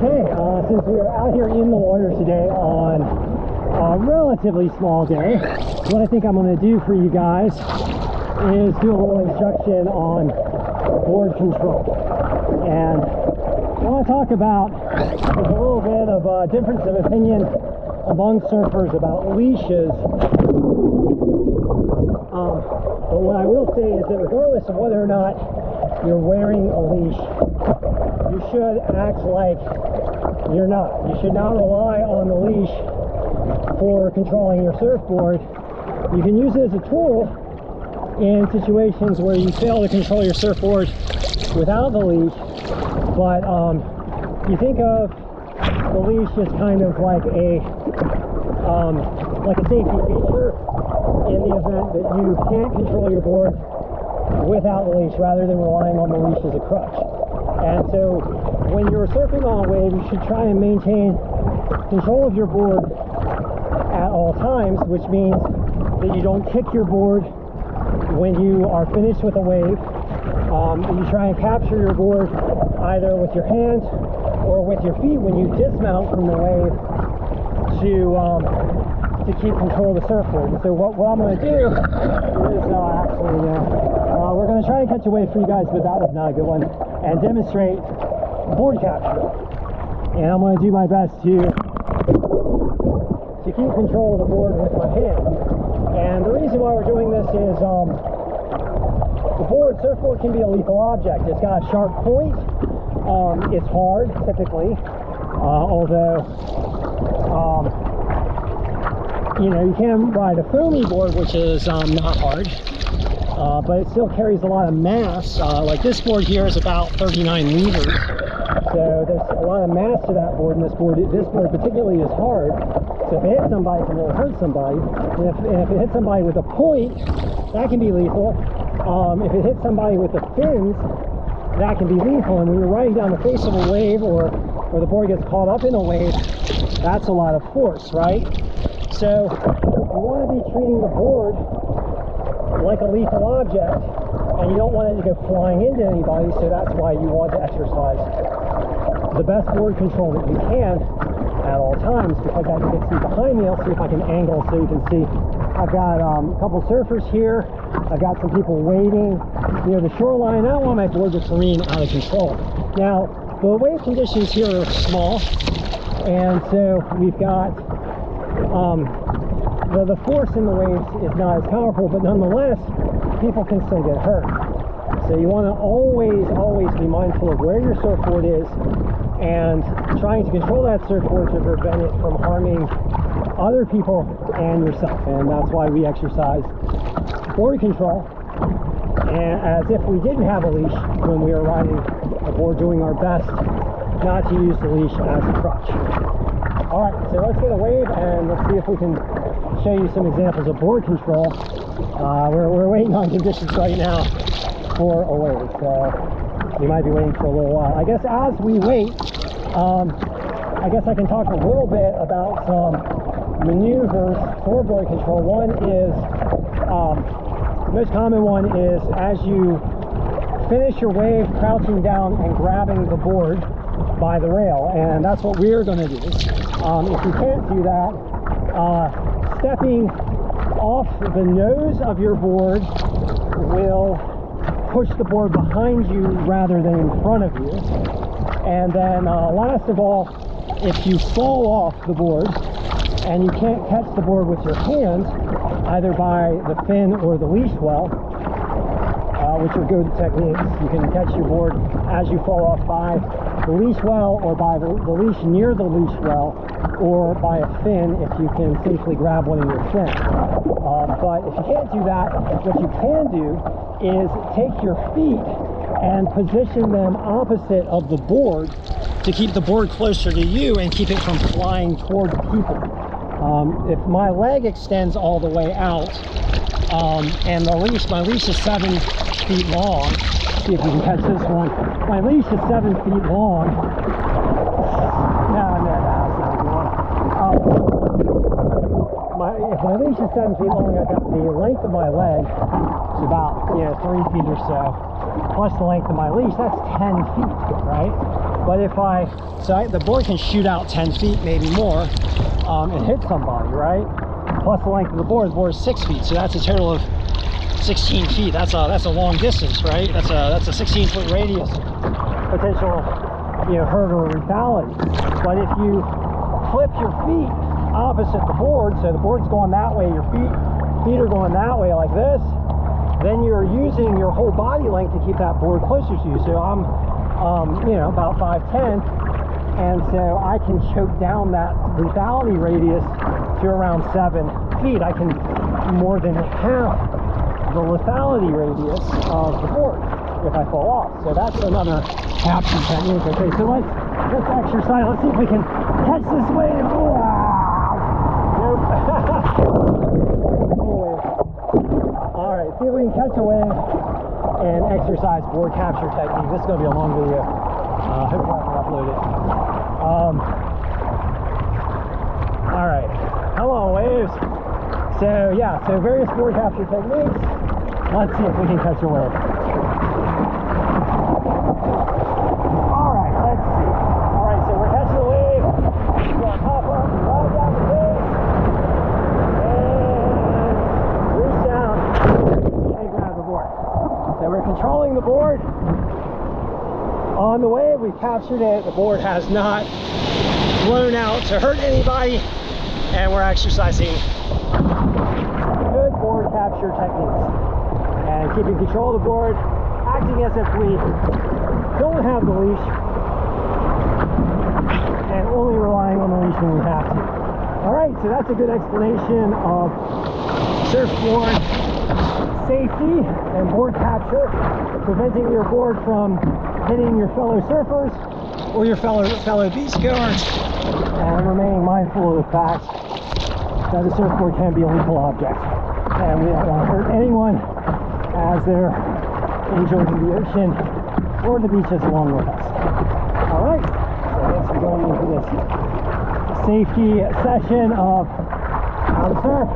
Okay, since we are out here in the water today on a relatively small day, what I think I'm going to do for you guys is do a little instruction on board control. And what I want to talk about is a little bit of a difference of opinion among surfers about leashes. But what I will say is that regardless of whether or not you're wearing a leash, you should act like you're not. You should not rely on the leash for controlling your surfboard. You can use it as a tool in situations where you fail to control your surfboard without the leash, but you think of the leash as kind of like a safety feature in the event that you can't control your board without the leash, rather than relying on the leash as a crutch. And so when you're surfing on a wave, you should try and maintain control of your board at all times, which means that you don't kick your board when you are finished with a wave. You try and capture your board either with your hands or with your feet when you dismount from the wave to keep control of the surfboard. And so what I'm going to do is we're going to try and catch a wave for you guys, but that was not a good one, and demonstrate board capture. And I'm going to do my best to keep control of the board with my hands. And the reason why we're doing this is the surfboard can be a lethal object. It's got a sharp point. It's hard typically, although you can ride a foamy board, which is not hard, but it still carries a lot of mass. Like this board here is about 39 liters, so there's a lot of mass to that board, and this board particularly is hard. So if it hits somebody, it can really hurt somebody. And if it hits somebody with a point, that can be lethal. If it hits somebody with the fins, that can be lethal. And when you're riding down the face of a wave, or the board gets caught up in a wave, that's a lot of force, right? So you want to be treating the board like a lethal object, and you don't want it to go flying into anybody, so that's why you want to exercise the best board control that you can at all times. Because as you can see behind me, I'll see if I can angle so you can see. I've got a couple surfers here. I've got some people waiting near the shoreline. I don't want my board to careen out of control. Now, the wave conditions here are small, and so we've got the force in the waves is not as powerful, but nonetheless, people can still get hurt. So you want to always be mindful of where your surfboard is and trying to control that surfboard to prevent it from harming other people and yourself. And that's why we exercise board control, and as if we didn't have a leash when we are riding a board, doing our best not to use the leash as a crutch. Alright, so let's get a wave and let's see if we can show you some examples of board control. We're waiting on conditions right now for a wave, so we might be waiting for a little while. I guess as we wait, I guess I can talk a little bit about some maneuvers for board control. One is, the most common one is as you finish your wave, crouching down and grabbing the board by the rail, and that's what we're going to do. If you can't do that, stepping off the nose of your board will push the board behind you rather than in front of you. And then last of all, if you fall off the board and you can't catch the board with your hands, either by the fin or the leash well, which are good techniques, you can catch your board as you fall off by the leash well, or by the leash near the leash well, or by a fin if you can safely grab one of your fins. But if you can't do that, what you can do is take your feet and position them opposite of the board to keep the board closer to you and keep it from flying towards people. If my leg extends all the way out, and my leash is 7 feet long, see if you can catch this one. My leash is 7 feet long. No, that's not a good one. If my leash is 7 feet long, I've got the length of my leg, it's about 3 feet or so, plus the length of my leash, that's 10 feet, right? But if the board can shoot out 10 feet, maybe more, and hit somebody, right? Plus the length of the board is 6 feet, so that's a total of 16 feet. That's a long distance, right? That's a 16-foot radius potential, hurt or lethality. But if you flip your feet opposite the board, so the board's going that way, your feet are going that way like this, then you're using your whole body length to keep that board closer to you. So I'm about 5'10", and so I can choke down that lethality radius to around 7 feet. I can more than half the lethality radius of the board if I fall off. So that's another capture technique. Okay, so let's exercise. Let's see if we can catch this wave. Nope. All right, see if we can catch a wave and exercise board capture technique. This is going to be a long video. Hopefully I can upload it. All right, hello waves. So yeah, various board capture techniques. Let's see if we can catch a wave. All right, let's see. All right, so we're catching a wave. We're going to hop up and ride down the face and reach down and grab the board. So we're controlling the board. On the wave, we captured it. The board has not blown out to hurt anybody, and we're exercising good board capture techniques and keeping control of the board, acting as if we don't have the leash and only relying on the leash when we have to. All right, so that's a good explanation of surfboard safety and board capture, preventing your board from hitting your fellow surfers or your fellow beachgoers, and remaining mindful of the fact that a surfboard can be a lethal object, and we don't want to hurt anyone as they're enjoying the ocean or the beaches along with us. All right, so thanks for joining me for this safety session of how to surf.